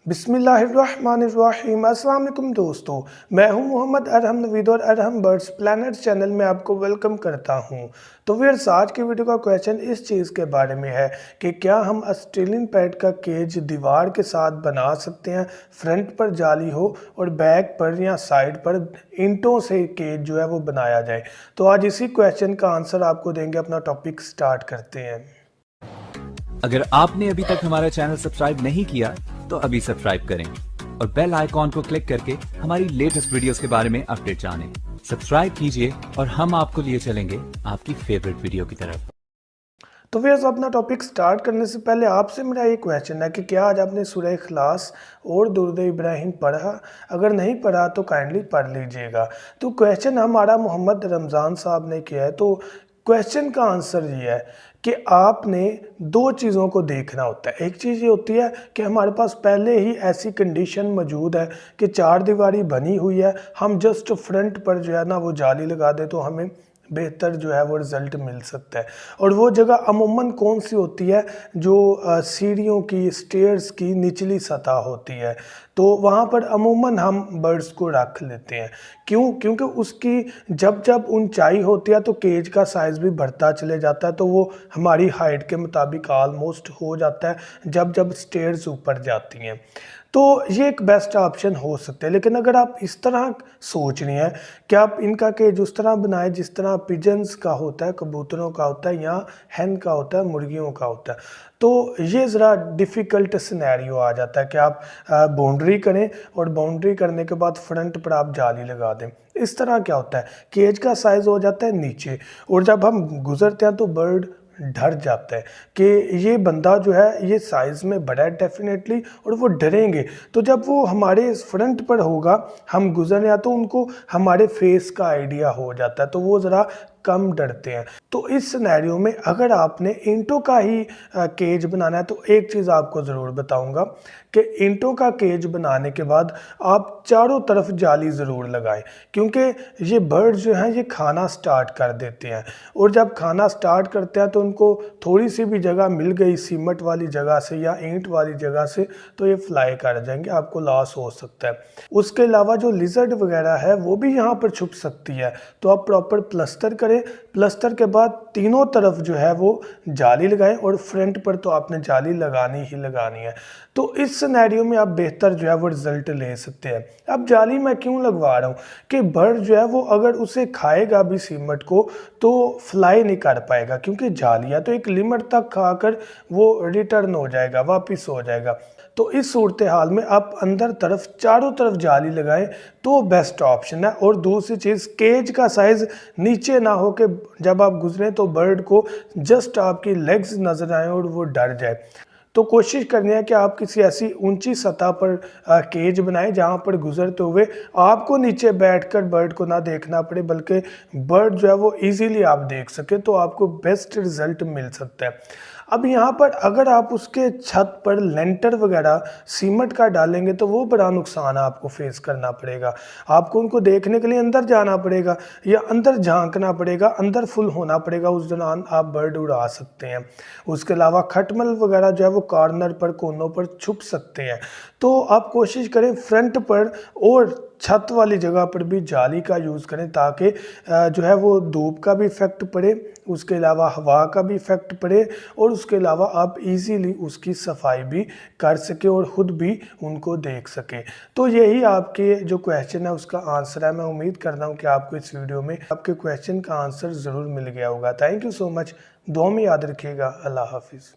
बिस्मिल्लाहिर्रहमानिर्रहीम। अस्सलाम वालेकुम दोस्तों, मैं हूं मोहम्मद अरहम नवीद और अरहम बर्ड्स प्लैनेट्स चैनल में आपको वेलकम करता हूं। तो व्यूअर्स, आज की वीडियो का क्वेश्चन इस चीज़ के बारे में है कि क्या हम ऑस्ट्रेलियन पैरट का केज दीवार के साथ बना सकते हैं, फ्रंट पर जाली हो और बैक पर या साइड पर ईंटों से केज जो है वो बनाया जाए। तो आज इसी क्वेश्चन का आंसर आपको देंगे। अपना टॉपिक स्टार्ट करते हैं। अगर आपने अभी तक हमारा चैनल सब्सक्राइब नहीं किया तो अभी सब्सक्राइब करें और बेल आइकॉन को क्लिक करके हमारी लेटेस्ट वीडियोस के बारे में अपडेट जानें। सब्सक्राइब कीजिए और हम आपको लिए चलेंगे आपकी फेवरेट वीडियो की तरफ। तो फिर अपना टॉपिक स्टार्ट करने से पहले आपसे मेरा ये क्वेश्चन है कि क्या आज आपने सूरह इखलास और दुरूद इब्राहिम पढ़ा? अगर नहीं पढ़ा तो काइंडली पढ़ लीजिएगा। तो क्वेश्चन हमारा मोहम्मद रमज़ान साहब ने किया है। तो क्वेश्चन का आंसर ये है कि आपने दो चीज़ों को देखना होता है। एक चीज़ ये होती है कि हमारे पास पहले ही ऐसी कंडीशन मौजूद है कि चार दीवारी बनी हुई है, हम जस्ट फ्रंट पर जो है ना वो जाली लगा दे तो हमें बेहतर जो है वो रिज़ल्ट मिल सकता है। और वो जगह अमूमन कौन सी होती है? जो सीढ़ियों की, स्टेयर्स की निचली सतह होती है। तो वहाँ पर अमूमन हम बर्ड्स को रख लेते हैं। क्यों? क्योंकि उसकी जब जब ऊंचाई होती है तो केज का साइज़ भी बढ़ता चले जाता है, तो वो हमारी हाइट के मुताबिक ऑलमोस्ट हो जाता है जब जब स्टेयर्स ऊपर जाती हैं। तो ये एक बेस्ट ऑप्शन हो सकता है। लेकिन अगर आप इस तरह सोच रही हैं कि आप इनका केज उस तरह बनाएं जिस तरह पिजन्स का होता है, कबूतरों का होता है, या हैन का होता है, मुर्गियों का होता है, तो ये ज़रा डिफ़िकल्ट सिनेरियो आ जाता है कि आप बाउंड्री करें और बाउंड्री करने के बाद फ्रंट पर आप जाली लगा दें। इस तरह क्या होता है, केज का साइज़ हो जाता है नीचे, और जब हम गुजरते हैं तो बर्ड डर जाता है कि ये बंदा जो है ये साइज़ में बड़ा है डेफिनेटली, और वो डरेंगे। तो जब वो हमारे फ्रंट पर होगा, हम गुजर रहे हैं, तो उनको हमारे फेस का आइडिया हो जाता है, तो वो ज़रा कम डरते हैं। तो इस सिनेरियो में अगर आपने ईंटों का ही केज बनाना है तो एक चीज़ आपको ज़रूर बताऊंगा कि ईंटों का केज बनाने के बाद आप चारों तरफ जाली ज़रूर लगाएं, क्योंकि ये बर्ड जो हैं ये खाना स्टार्ट कर देते हैं, और जब खाना स्टार्ट करते हैं तो उनको थोड़ी सी भी जगह मिल गई सीमेंट वाली जगह से या ईंट वाली जगह से तो ये फ्लाई कर जाएंगे, आपको लॉस हो सकता है। उसके अलावा जो लिजर्ड वगैरह है वो भी यहाँ पर छुप सकती है, तो आप प्रॉपर प्लस्तर करें। प्लस्तर के बाद तीनों तरफ जो है वो जाली लगाएं, और फ्रंट पर तो आपने जाली लगानी ही लगानी है। तो इस सिनेरियो में आप बेहतर जो है वो रिजल्ट ले सकते हैं। अब जाली मैं क्यों लगवा रहा हूँ कि बर्ड जो है वो अगर उसे खाएगा भी सीमेंट को तो फ्लाई नहीं कर पाएगा, क्योंकि जालियाँ तो एक लिमिट तक खाकर वो रिटर्न हो जाएगा, वापस हो जाएगा। तो इस सूरत हाल में आप अंदर तरफ चारों तरफ जाली लगाएं तो बेस्ट ऑप्शन है। और दूसरी चीज़, केज का साइज़ नीचे ना हो कि जब आप गुजरें तो बर्ड को जस्ट आपकी लेग्स नज़र आए और वो डर जाए। तो कोशिश करनी है कि आप किसी ऐसी ऊंची सतह पर केज बनाएं जहां पर गुजरते हुए आपको नीचे बैठकर बर्ड को ना देखना पड़े, बल्कि बर्ड जो है वो इजीली आप देख सके, तो आपको बेस्ट रिजल्ट मिल सकता है। अब यहाँ पर अगर आप उसके छत पर लेंटर वगैरह सीमेंट का डालेंगे तो वो बड़ा नुकसान आपको फेस करना पड़ेगा। आपको उनको देखने के लिए अंदर जाना पड़ेगा या अंदर झांकना पड़ेगा, अंदर फुल होना पड़ेगा, उस दौरान आप बर्ड उड़ा सकते हैं। उसके अलावा खटमल वगैरह जो है वो कॉर्नर पर, कोनों पर छुप सकते हैं। तो आप कोशिश करें फ्रंट पर और छत वाली जगह पर भी जाली का यूज़ करें, ताकि जो है वो धूप का भी इफ़ेक्ट पड़े, उसके अलावा हवा का भी इफ़ेक्ट पड़े, और उसके अलावा आप इजीली उसकी सफाई भी कर सके और ख़ुद भी उनको देख सके। तो यही आपके जो क्वेश्चन है उसका आंसर है। मैं उम्मीद करता हूँ कि आपको इस वीडियो में आपके क्वेश्चन का आंसर ज़रूर मिल गया होगा। Thank you so much. दुआ में याद रखिएगा। अल्लाह हाफिज़।